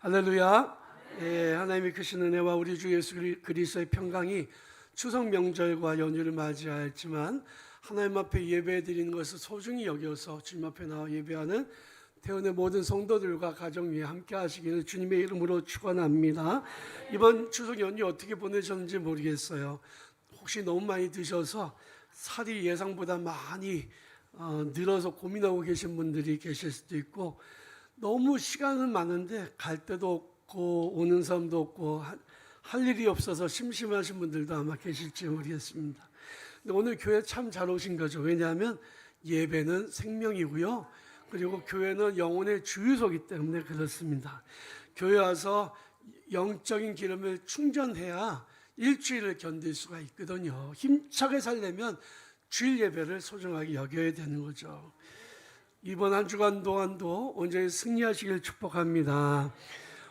할렐루야. 예, 하나님의 크신 은혜와 우리 주 예수 그리스도의 평강이 추석 명절과 연휴를 맞이하였지만 하나님 앞에 예배드리는 것을 소중히 여겨서 주님 앞에 나와 예배하는 태원의 모든 성도들과 가정 위에 함께 하시기를 주님의 이름으로 축원합니다. 이번 추석 연휴 어떻게 보내셨는지 모르겠어요. 혹시 너무 많이 드셔서 살이 예상보다 많이 늘어서 고민하고 계신 분들이 계실 수도 있고, 너무 시간은 많은데 갈 데도 없고 오는 사람도 없고 할 일이 없어서 심심하신 분들도 아마 계실지 모르겠습니다. 근데 오늘 교회 참 잘 오신 거죠. 왜냐하면 예배는 생명이고요, 그리고 교회는 영혼의 주유소이기 때문에 그렇습니다. 교회 와서 영적인 기름을 충전해야 일주일을 견딜 수가 있거든요. 힘차게 살려면 주일 예배를 소중하게 여겨야 되는 거죠. 이번 한 주간 동안도 온전히 승리하시길 축복합니다.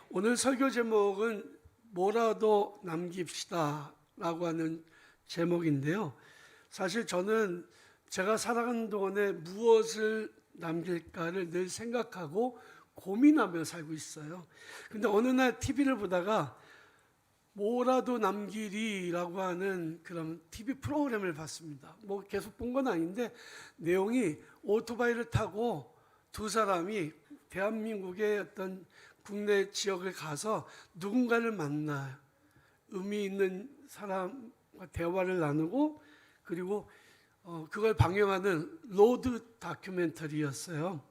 오늘 설교 제목은 뭐라도 남깁시다 라고 하는 제목인데요, 사실 저는 제가 살아가는 동안에 무엇을 남길까를 늘 생각하고 고민하며 살고 있어요. 근데 어느 날 TV를 보다가 뭐라도 남기리라고 하는 그런 TV 프로그램을 봤습니다. 뭐 계속 본 건 아닌데 내용이 오토바이를 타고 두 사람이 대한민국의 어떤 국내 지역을 가서 누군가를 만나요. 의미 있는 사람과 대화를 나누고, 그리고 그걸 방영하는 로드 다큐멘터리였어요.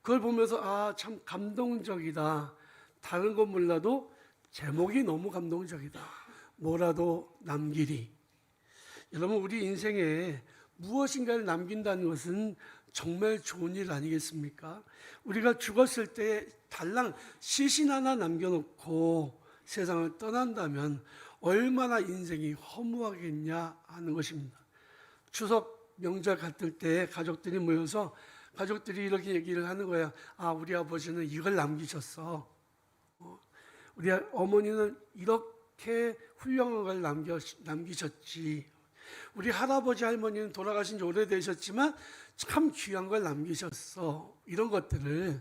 그걸 보면서 참 감동적이다. 다른 건 몰라도 제목이 너무 감동적이다. 뭐라도 남기리. 여러분, 우리 인생에 무엇인가를 남긴다는 것은 정말 좋은 일 아니겠습니까? 우리가 죽었을 때 달랑 시신 하나 남겨놓고 세상을 떠난다면 얼마나 인생이 허무하겠냐 하는 것입니다. 추석 명절 갔을 때 가족들이 모여서 가족들이 이렇게 얘기를 하는 거야. 우리 아버지는 이걸 남기셨어. 우리 어머니는 이렇게 훌륭한 걸 남기셨지. 우리 할아버지 할머니는 돌아가신 지 오래되셨지만 참 귀한 걸 남기셨어. 이런 것들을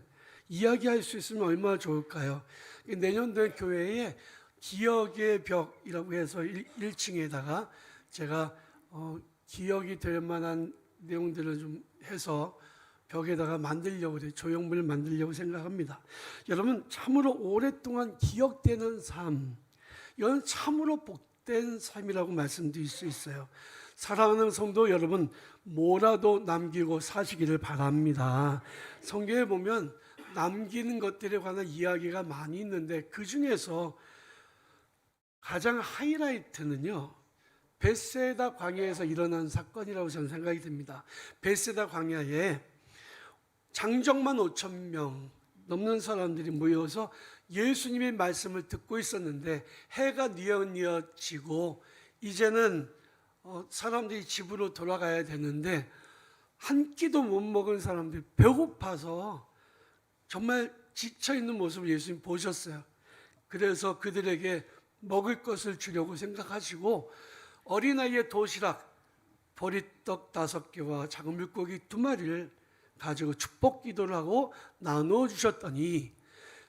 이야기할 수 있으면 얼마나 좋을까요? 내년도에 교회에 기억의 벽이라고 해서 1층에다가 제가 기억이 될 만한 내용들을 좀 해서 벽에다가 만들려고 그래요. 조형물을 만들려고 생각합니다. 여러분, 참으로 오랫동안 기억되는 삶, 이건 참으로 복된 삶이라고 말씀드릴 수 있어요. 사랑하는 성도 여러분, 뭐라도 남기고 사시기를 바랍니다. 성경에 보면 남기는 것들에 관한 이야기가 많이 있는데 그 중에서 가장 하이라이트는요, 벳세다 광야에서 일어난 사건이라고 저는 생각이 듭니다. 벳세다 광야에 장정만 5,000명 넘는 사람들이 모여서 예수님의 말씀을 듣고 있었는데 해가 뉘엿뉘엿지고 이제는 사람들이 집으로 돌아가야 되는데 한 끼도 못 먹은 사람들이 배고파서 정말 지쳐있는 모습을 예수님 보셨어요. 그래서 그들에게 먹을 것을 주려고 생각하시고 어린아이의 도시락, 보리떡 5개와 작은 물고기 2마리를 가지고 축복 기도를 하고 나누어 주셨더니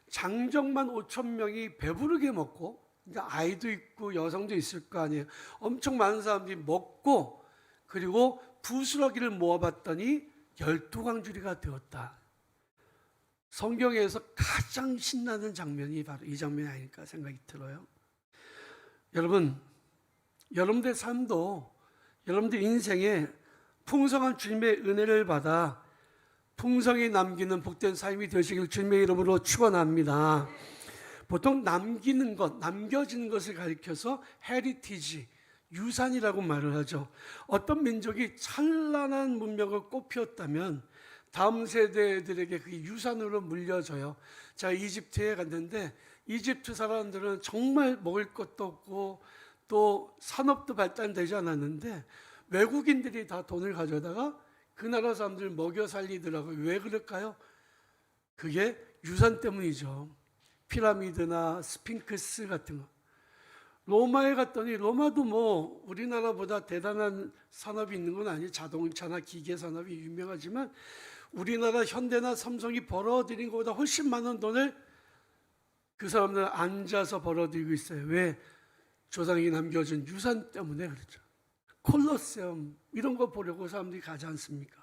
장정만 5,000명이 배부르게 먹고, 아이도 있고 여성도 있을 거 아니에요. 엄청 많은 사람들이 먹고, 그리고 부스러기를 모아봤더니 12광주리가 되었다. 성경에서 가장 신나는 장면이 바로 이 장면이 아닐까 생각이 들어요. 여러분, 여러분들의 삶도 여러분들 인생에 풍성한 주님의 은혜를 받아 풍성히 남기는 복된 삶이 되시길 주님의 이름으로 축원합니다. 보통 남기는 것, 남겨지는 것을 가리켜서 헤리티지, 유산이라고 말을 하죠. 어떤 민족이 찬란한 문명을 꽃피웠다면 다음 세대들에게 그게 유산으로 물려져요. 제가 이집트에 갔는데 이집트 사람들은 정말 먹을 것도 없고 또 산업도 발달되지 않았는데 외국인들이 다 돈을 가져다가 그 나라 사람들 먹여 살리더라고요. 왜 그럴까요? 그게 유산 때문이죠. 피라미드나 스핑크스 같은 거. 로마에 갔더니 로마도 뭐 우리나라보다 대단한 산업이 있는 건 아니에요. 자동차나 기계 산업이 유명하지만 우리나라 현대나 삼성이 벌어들인 것보다 훨씬 많은 돈을 그 사람들은 앉아서 벌어들이고 있어요. 왜? 조상이 남겨준 유산 때문에 그렇죠. 콜로세움 이런 거 보려고 사람들이 가지 않습니까?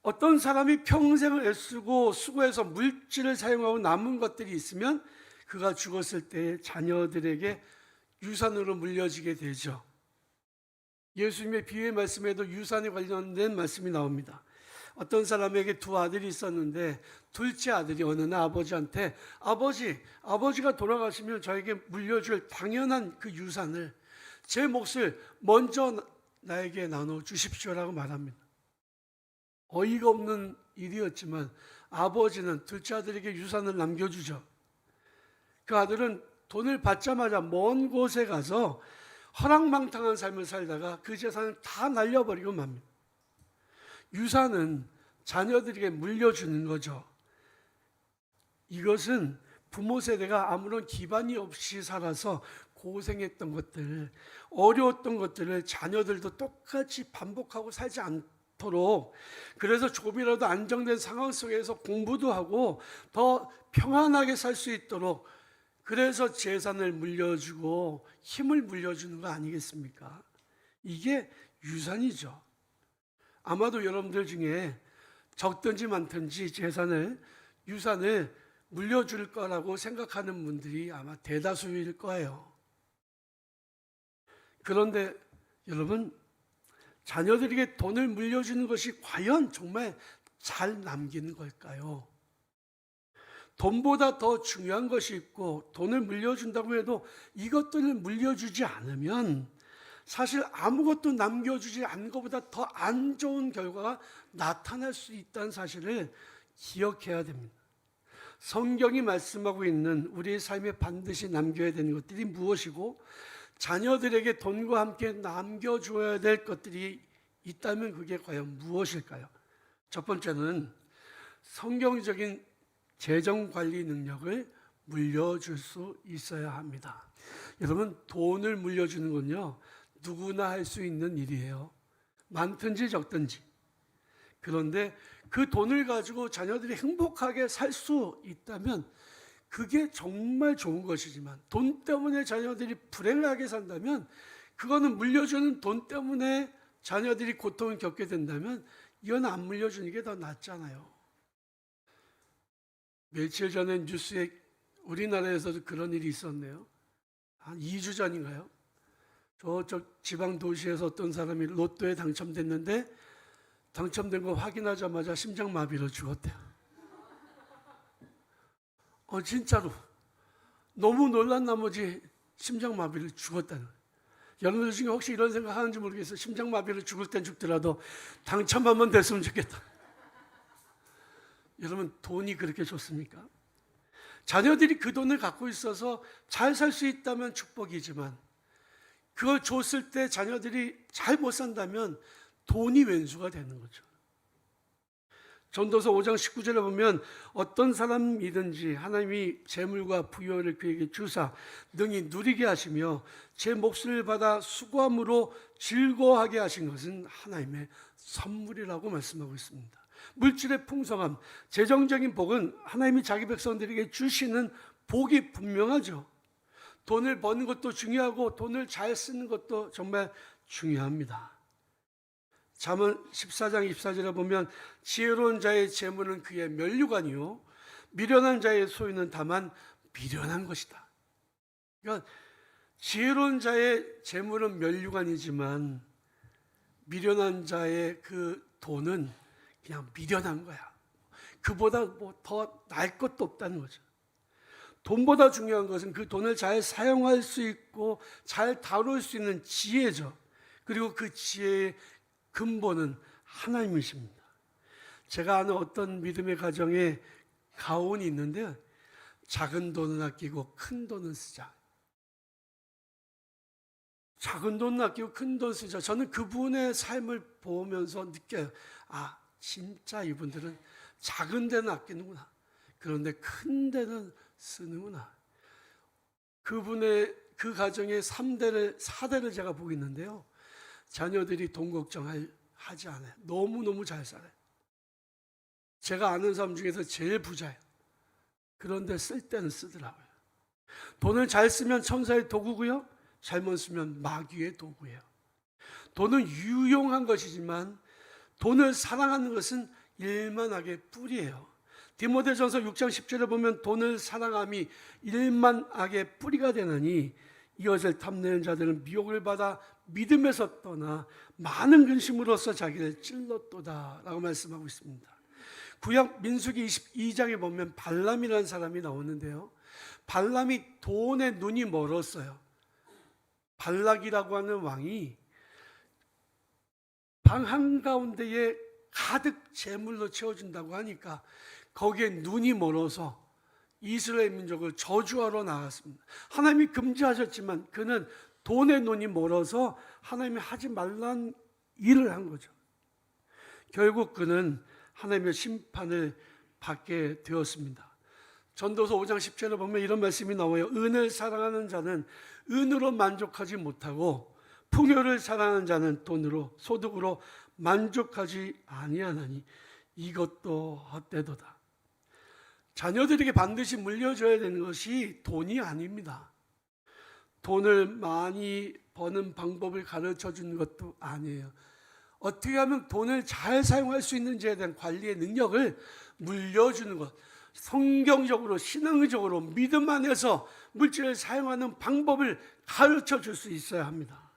어떤 사람이 평생을 애쓰고 수고해서 물질을 사용하고 남은 것들이 있으면 그가 죽었을 때 자녀들에게 유산으로 물려지게 되죠. 예수님의 비유의 말씀에도 유산에 관련된 말씀이 나옵니다. 어떤 사람에게 두 아들이 있었는데 둘째 아들이 어느 날 아버지한테 아버지가 돌아가시면 저에게 물려줄 당연한 그 유산을 제 몫을 먼저 나에게 나눠 주십시오라고 말합니다. 어이가 없는 일이었지만 아버지는 둘째 아들에게 유산을 남겨주죠. 그 아들은 돈을 받자마자 먼 곳에 가서 허랑방탕한 삶을 살다가 그 재산을 다 날려버리고 맙니다. 유산은 자녀들에게 물려주는 거죠. 이것은 부모 세대가 아무런 기반이 없이 살아서 고생했던 것들, 어려웠던 것들을 자녀들도 똑같이 반복하고 살지 않도록, 그래서 조금이라도 안정된 상황 속에서 공부도 하고 더 평안하게 살 수 있도록, 그래서 재산을 물려주고 힘을 물려주는 거 아니겠습니까? 이게 유산이죠. 아마도 여러분들 중에 적든지 많든지 유산을 물려줄 거라고 생각하는 분들이 아마 대다수일 거예요. 그런데 여러분, 자녀들에게 돈을 물려주는 것이 과연 정말 잘 남기는 걸까요? 돈보다 더 중요한 것이 있고 돈을 물려준다고 해도 이것들을 물려주지 않으면 사실 아무것도 남겨주지 않은 것보다 더 안 좋은 결과가 나타날 수 있다는 사실을 기억해야 됩니다. 성경이 말씀하고 있는 우리의 삶에 반드시 남겨야 되는 것들이 무엇이고 자녀들에게 돈과 함께 남겨줘야 될 것들이 있다면 그게 과연 무엇일까요? 첫 번째는 성경적인 재정관리 능력을 물려줄 수 있어야 합니다. 여러분, 돈을 물려주는 건요, 누구나 할 수 있는 일이에요. 많든지 적든지. 그런데 그 돈을 가지고 자녀들이 행복하게 살 수 있다면 그게 정말 좋은 것이지만, 돈 때문에 자녀들이 불행하게 산다면, 그거는 물려주는 돈 때문에 자녀들이 고통을 겪게 된다면 이건 안 물려주는 게 더 낫잖아요. 며칠 전에 뉴스에 우리나라에서도 그런 일이 있었네요. 한 2주 전인가요? 저쪽 지방 도시에서 어떤 사람이 로또에 당첨됐는데 당첨된 거 확인하자마자 심장마비로 죽었대요. 진짜로 너무 놀란 나머지 심장마비를 죽었다는 거예요. 여러분들 중에 혹시 이런 생각 하는지 모르겠어요. 심장마비로 죽을 땐 죽더라도 당첨만 됐으면 좋겠다. 여러분, 돈이 그렇게 좋습니까? 자녀들이 그 돈을 갖고 있어서 잘 살 수 있다면 축복이지만 그걸 줬을 때 자녀들이 잘 못 산다면 돈이 왼수가 되는 거죠. 전도서 5장 19절에 보면 어떤 사람이든지 하나님이 재물과 부여를 그에게 주사 능히 누리게 하시며 제 몫을 받아 수고함으로 즐거워하게 하신 것은 하나님의 선물이라고 말씀하고 있습니다. 물질의 풍성함, 재정적인 복은 하나님이 자기 백성들에게 주시는 복이 분명하죠. 돈을 버는 것도 중요하고 돈을 잘 쓰는 것도 정말 중요합니다. 잠언 14장 24절에 보면 지혜로운 자의 재물은 그의 면류관이요 미련한 자의 소유는 다만 미련한 것이다. 그러니까 지혜로운 자의 재물은 면류관이지만 미련한 자의 그 돈은 그냥 미련한 거야. 그보다 뭐 더 날 것도 없다는 거죠. 돈보다 중요한 것은 그 돈을 잘 사용할 수 있고 잘 다룰 수 있는 지혜죠. 그리고 그 지혜의 근본은 하나님이십니다. 제가 아는 어떤 믿음의 가정에 가훈이 있는데 작은 돈은 아끼고 큰 돈은 쓰자. 작은 돈은 아끼고 큰 돈 쓰자. 저는 그분의 삶을 보면서 느껴요. 진짜 이분들은 작은 데는 아끼는구나. 그런데 큰 데는 쓰는구나. 그분의 그 가정의 4대를 제가 보고 있는데요. 자녀들이 돈 걱정하지 않아요. 너무너무 잘 살아요. 제가 아는 사람 중에서 제일 부자예요. 그런데 쓸 때는 쓰더라고요. 돈을 잘 쓰면 천사의 도구고요. 잘못 쓰면 마귀의 도구예요. 돈은 유용한 것이지만 돈을 사랑하는 것은 일만하게 뿌리예요. 디모데전서 6장 10절에 보면 돈을 사랑함이 일만하게 뿌리가 되나니 이것을 탐내는 자들은 미혹을 받아 믿음에서 떠나 많은 근심으로써 자기를 찔렀도다 라고 말씀하고 있습니다. 구약 민수기 22장에 보면 발람이라는 사람이 나오는데요, 발람이 돈에 눈이 멀었어요. 발락이라고 하는 왕이 방 한가운데에 가득 재물로 채워준다고 하니까 거기에 눈이 멀어서 이스라엘 민족을 저주하러 나갔습니다. 하나님이 금지하셨지만 그는 돈에 눈이 멀어서 하나님이 하지 말란 일을 한 거죠. 결국 그는 하나님의 심판을 받게 되었습니다. 전도서 5장 10절에 보면 이런 말씀이 나와요. 은을 사랑하는 자는 은으로 만족하지 못하고 풍요를 사랑하는 자는 돈으로 소득으로 만족하지 아니하나니 이것도 헛되도다. 자녀들에게 반드시 물려줘야 되는 것이 돈이 아닙니다. 돈을 많이 버는 방법을 가르쳐 주는 것도 아니에요. 어떻게 하면 돈을 잘 사용할 수 있는지에 대한 관리의 능력을 물려주는 것, 성경적으로 신앙적으로 믿음 안에서 물질을 사용하는 방법을 가르쳐 줄 수 있어야 합니다.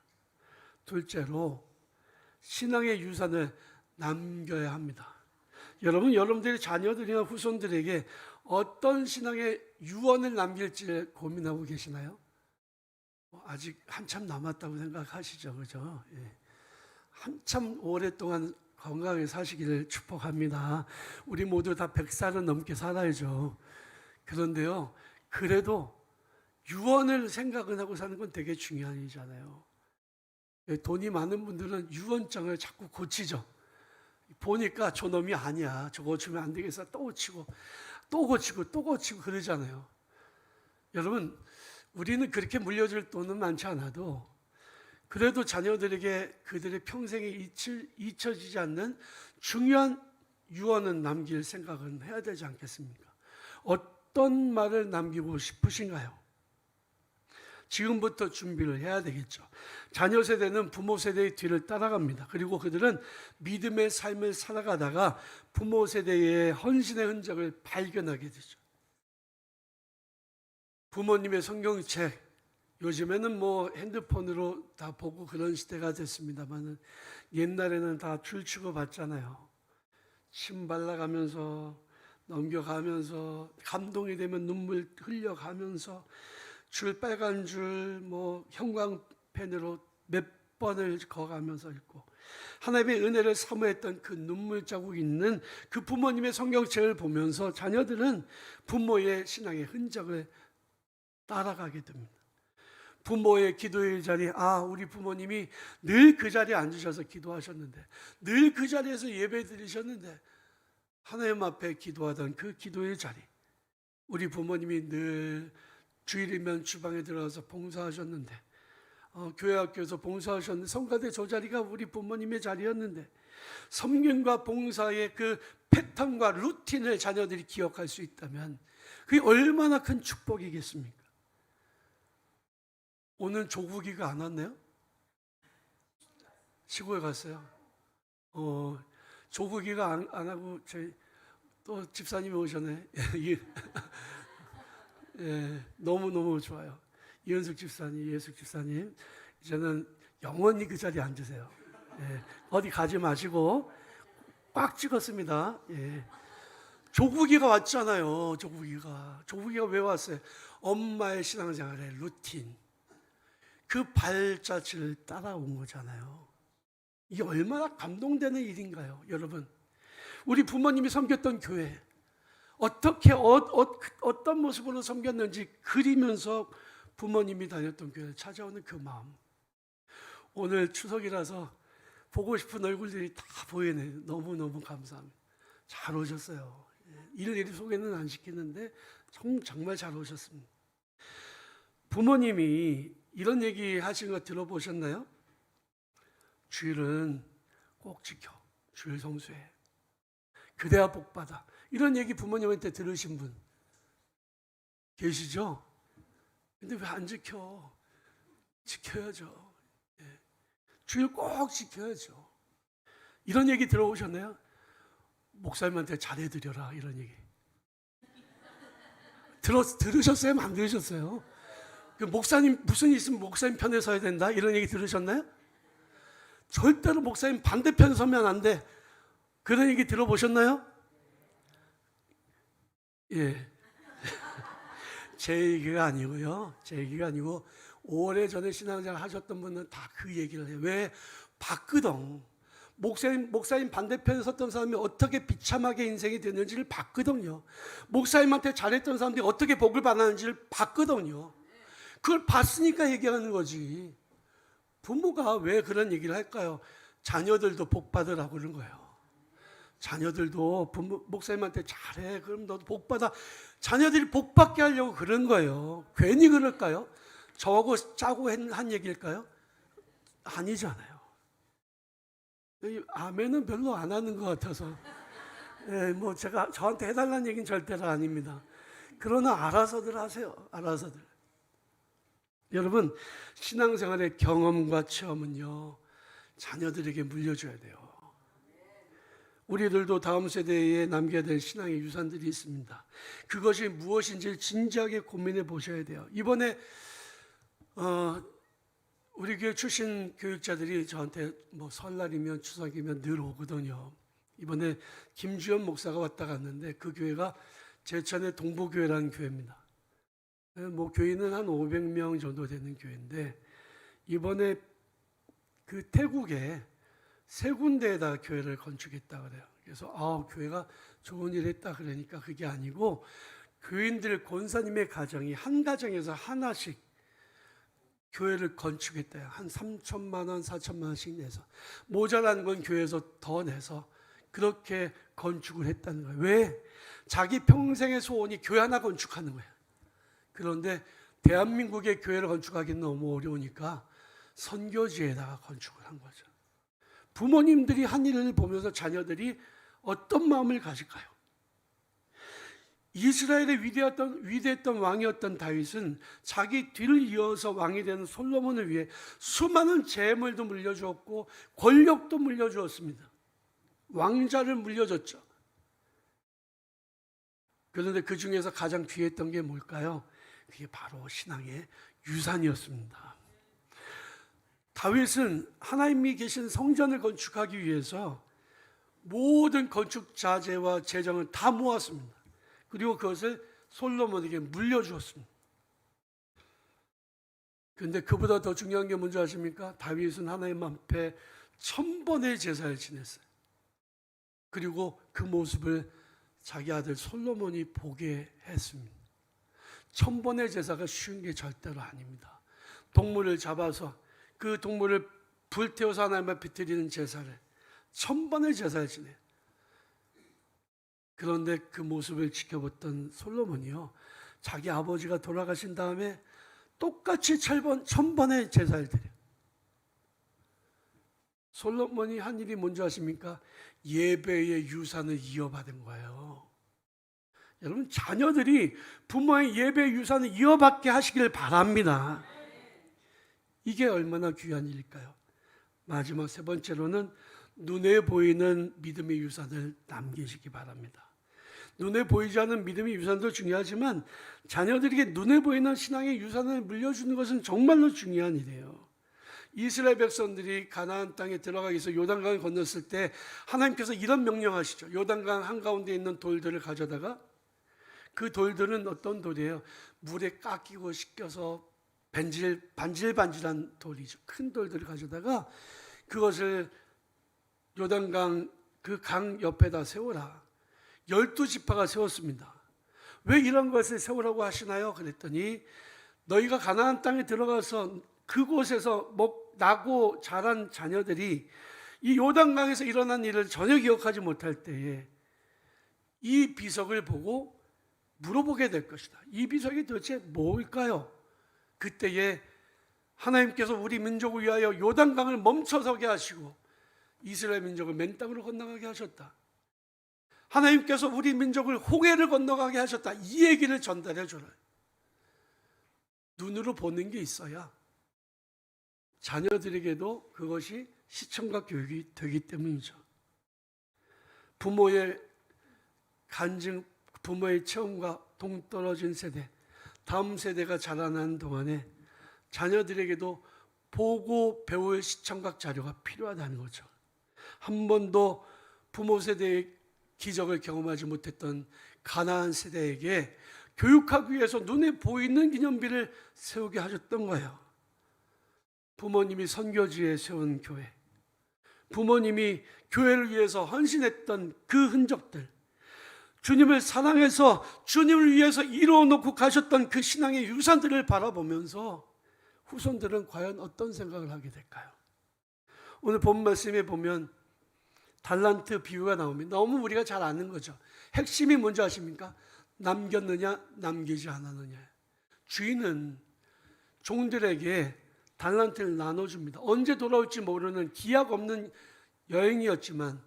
둘째로 신앙의 유산을 남겨야 합니다. 여러분들의 자녀들이나 후손들에게 어떤 신앙의 유언을 남길지 고민하고 계시나요? 아직 한참 남았다고 생각하시죠, 그죠? 예. 한참 오랫동안 건강하게 사시기를 축복합니다. 우리 모두 다 100살은 넘게 살아야죠. 그런데요, 그래도 유언을 생각은 하고 사는 건 되게 중요한 일이잖아요. 돈이 많은 분들은 유언장을 자꾸 고치죠. 보니까 저놈이 아니야, 저거 주면 안 되겠어, 또 고치고 또 고치고 또 고치고 그러잖아요. 여러분, 우리는 그렇게 물려줄 돈은 많지 않아도 그래도 자녀들에게 그들의 평생에 잊혀지지 않는 중요한 유언은 남길 생각은 해야 되지 않겠습니까? 어떤 말을 남기고 싶으신가요? 지금부터 준비를 해야 되겠죠. 자녀 세대는 부모 세대의 뒤를 따라갑니다. 그리고 그들은 믿음의 삶을 살아가다가 부모 세대의 헌신의 흔적을 발견하게 되죠. 부모님의 성경책, 요즘에는 뭐 핸드폰으로 다 보고 그런 시대가 됐습니다만 옛날에는 다 줄치고 봤잖아요. 침 발라가면서 넘겨가면서 감동이 되면 눈물 흘려가면서 줄 빨간 줄 뭐 형광펜으로 몇 번을 거가면서 읽고 하나님의 은혜를 사모했던 그 눈물 자국 있는 그 부모님의 성경책을 보면서 자녀들은 부모의 신앙의 흔적을 따라가게 됩니다. 부모의 기도의 자리, 우리 부모님이 늘 그 자리에 앉으셔서 기도하셨는데, 늘 그 자리에서 예배 드리셨는데, 하나님 앞에 기도하던 그 기도의 자리, 우리 부모님이 늘 주일이면 주방에 들어가서 봉사하셨는데, 교회 학교에서 봉사하셨는데, 성가대 저 자리가 우리 부모님의 자리였는데, 섬김과 봉사의 그 패턴과 루틴을 자녀들이 기억할 수 있다면 그게 얼마나 큰 축복이겠습니까? 오늘 조국이가 안 왔네요? 시골에 갔어요. 조국이가 안 하고 저희 또 집사님이 오셨네. 예, 너무너무 좋아요. 이현숙 집사님, 예숙 집사님, 이제는 영원히 그 자리에 앉으세요. 예, 어디 가지 마시고 꽉 찍었습니다. 예. 조국이가 왔잖아요. 조국이가 왜 왔어요? 엄마의 신앙생활의 루틴, 그 발자취를 따라온 거잖아요. 이게 얼마나 감동되는 일인가요, 여러분? 우리 부모님이 섬겼던 교회, 어떻게 어떤 모습으로 섬겼는지 그리면서 부모님이 다녔던 교회를 찾아오는 그 마음. 오늘 추석이라서 보고 싶은 얼굴들이 다 보이네요. 너무너무 감사합니다. 잘 오셨어요. 일일이 소개는 안 시키는데 정말 잘 오셨습니다. 부모님이 이런 얘기 하신 거 들어보셨나요? 주일은 꼭 지켜. 주일 성수해. 그래야 복받아. 이런 얘기 부모님한테 들으신 분 계시죠? 근데 왜 안 지켜? 지켜야죠. 예. 주일 꼭 지켜야죠. 이런 얘기 들어보셨나요? 목사님한테 잘해드려라 이런 얘기. 들으셨어요? 안 들으셨어요? 그 목사님 무슨 일 있으면 목사님 편에 서야 된다 이런 얘기 들으셨나요? 절대로 목사님 반대편 서면 안 돼. 그런 얘기 들어보셨나요? 예. 제 얘기가 아니고요. 제 얘기가 아니고 오래전에 신앙생활 하셨던 분은 다 그 얘기를 해요. 왜? 봤거든. 목사님 반대편에 섰던 사람이 어떻게 비참하게 인생이 됐는지를 봤거든요. 목사님한테 잘했던 사람들이 어떻게 복을 받았는지를 봤거든요. 그걸 봤으니까 얘기하는 거지. 부모가 왜 그런 얘기를 할까요? 자녀들도 복 받으라고 그러는 거예요. 자녀들도 목사님한테 잘해. 그럼 너도 복 받아. 자녀들이 복 받게 하려고 그런 거예요. 괜히 그럴까요? 저하고 짜고 한 얘기일까요? 아니잖아요. 아멘은 별로 안 하는 것 같아서. 예, 뭐 제가 저한테 해달라는 얘기는 절대로 아닙니다. 그러나 알아서들 하세요. 알아서들. 여러분, 신앙생활의 경험과 체험은요, 자녀들에게 물려줘야 돼요. 우리들도 다음 세대에 남겨야 될 신앙의 유산들이 있습니다. 그것이 무엇인지 진지하게 고민해 보셔야 돼요. 이번에 우리 교회 출신 교육자들이 저한테 뭐 설날이면 추석이면 늘 오거든요. 이번에 김주현 목사가 왔다 갔는데 그 교회가 제천의 동부교회라는 교회입니다. 뭐 교인은 한 500명 정도 되는 교회인데 이번에 그 태국에 세 군데에다 교회를 건축했다 그래요. 그래서 교회가 좋은 일 했다 그러니까 그게 아니고 교인들 권사님의 가정이 한 가정에서 하나씩 교회를 건축했대요. 한 3천만 원, 4천만 원씩 내서 모자란 건 교회에서 더 내서 그렇게 건축을 했다는 거예요. 왜? 자기 평생의 소원이 교회 하나 건축하는 거예요. 그런데 대한민국의 교회를 건축하기는 너무 어려우니까 선교지에다가 건축을 한 거죠. 부모님들이 한 일을 보면서 자녀들이 어떤 마음을 가질까요? 이스라엘의 위대했던 왕이었던 다윗은 자기 뒤를 이어서 왕이 되는 솔로몬을 위해 수많은 재물도 물려주었고 권력도 물려주었습니다. 왕자를 물려줬죠. 그런데 그 중에서 가장 귀했던 게 뭘까요? 그게 바로 신앙의 유산이었습니다. 다윗은 하나님이 계신 성전을 건축하기 위해서 모든 건축 자재와 재정을 다 모았습니다. 그리고 그것을 솔로몬에게 물려주었습니다. 그런데 그보다 더 중요한 게 뭔지 아십니까? 다윗은 하나님 앞에 1000번의 제사를 지냈어요. 그리고 그 모습을 자기 아들 솔로몬이 보게 했습니다. 1000번의 제사가 쉬운 게 절대로 아닙니다. 동물을 잡아서 그 동물을 불태워서 하나님 앞에 드리는 제사를 1000번의 제사를 지내요. 그런데 그 모습을 지켜봤던 솔로몬이요, 자기 아버지가 돌아가신 다음에 똑같이 1000번의 제사를 드려요. 솔로몬이 한 일이 뭔지 아십니까? 예배의 유산을 이어받은 거예요. 여러분, 자녀들이 부모의 예배의 유산을 이어받게 하시길 바랍니다. 이게 얼마나 귀한 일일까요? 마지막 세 번째로는 눈에 보이는 믿음의 유산을 남기시기 바랍니다. 눈에 보이지 않는 믿음의 유산도 중요하지만 자녀들에게 눈에 보이는 신앙의 유산을 물려주는 것은 정말로 중요한 일이에요. 이스라엘 백성들이 가나안 땅에 들어가기 위해서 요단강을 건넜을 때 하나님께서 이런 명령하시죠. 요단강 한가운데 있는 돌들을 가져다가, 그 돌들은 어떤 돌이에요? 물에 깎이고 씻겨서 반질반질한 돌이죠. 큰 돌들을 가져다가 그것을 요단강 그 강 옆에다 세워라. 12지파가 세웠습니다. 왜 이런 것을 세우라고 하시나요? 그랬더니 너희가 가나안 땅에 들어가서 그곳에서 나고 자란 자녀들이 이 요단강에서 일어난 일을 전혀 기억하지 못할 때에 이 비석을 보고 물어보게 될 것이다. 이 비석이 도대체 뭘까요? 그때에 하나님께서 우리 민족을 위하여 요단강을 멈춰서게 하시고 이스라엘 민족을 맨 땅으로 건너가게 하셨다. 하나님께서 우리 민족을 홍해를 건너가게 하셨다. 이 얘기를 전달해 줘라. 눈으로 보는 게 있어야 자녀들에게도 그것이 시청각 교육이 되기 때문이죠. 부모의 간증, 부모의 체험과 동떨어진 세대, 다음 세대가 자라나는 동안에 자녀들에게도 보고 배울 시청각 자료가 필요하다는 거죠. 한 번도 부모 세대의 기적을 경험하지 못했던 가나안 세대에게 교육하기 위해서 눈에 보이는 기념비를 세우게 하셨던 거예요. 부모님이 선교지에 세운 교회, 부모님이 교회를 위해서 헌신했던 그 흔적들, 주님을 사랑해서 주님을 위해서 이루어놓고 가셨던 그 신앙의 유산들을 바라보면서 후손들은 과연 어떤 생각을 하게 될까요? 오늘 본 말씀에 보면 달란트 비유가 나옵니다. 너무 우리가 잘 아는 거죠. 핵심이 뭔지 아십니까? 남겼느냐 남기지 않았느냐. 주인은 종들에게 달란트를 나눠줍니다. 언제 돌아올지 모르는 기약 없는 여행이었지만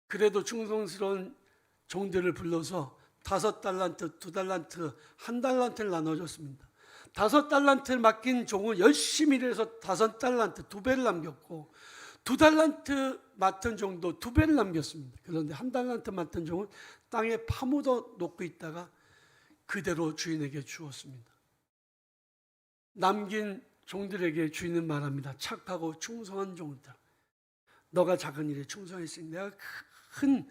그래도 충성스러운 종들을 불러서 5달란트, 2달란트, 1달란트를 나눠줬습니다. 5달란트를 맡긴 종은 열심히 일해서 5달란트, 2배를 남겼고 2달란트 맡은 종도 2배를 남겼습니다. 그런데 1달란트 맡은 종은 땅에 파묻어 놓고 있다가 그대로 주인에게 주었습니다. 남긴 종들에게 주인은 말합니다. 착하고 충성한 종들, 너가 작은 일에 충성했으니 내가 큰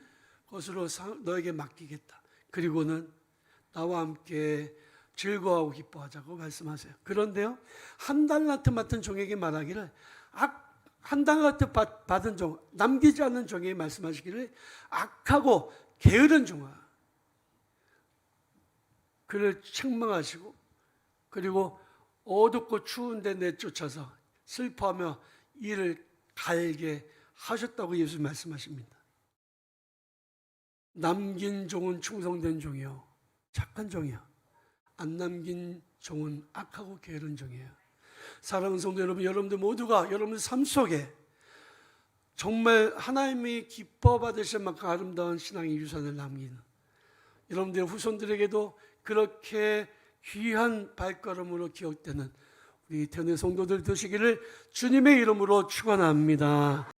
것으로 너에게 맡기겠다. 그리고는 나와 함께 즐거워하고 기뻐하자고 말씀하세요. 그런데요, 1달란트 맡은 종에게 말하기를 1달란트 받은 종, 남기지 않는 종에게 말씀하시기를 악하고 게으른 종아, 그를 책망하시고 그리고 어둡고 추운데 내쫓아서 슬퍼하며 이를 갈게 하셨다고 예수님 말씀하십니다. 남긴 종은 충성된 종이요, 착한 종이요. 안 남긴 종은 악하고 게으른 종이에요. 사랑하는 성도 여러분, 여러분들 모두가 여러분들 삶 속에 정말 하나님이 기뻐 받으실 만큼 아름다운 신앙의 유산을 남기는 여러분들의 후손들에게도 그렇게 귀한 발걸음으로 기억되는 우리 태어난 성도들 되시기를 주님의 이름으로 축원합니다.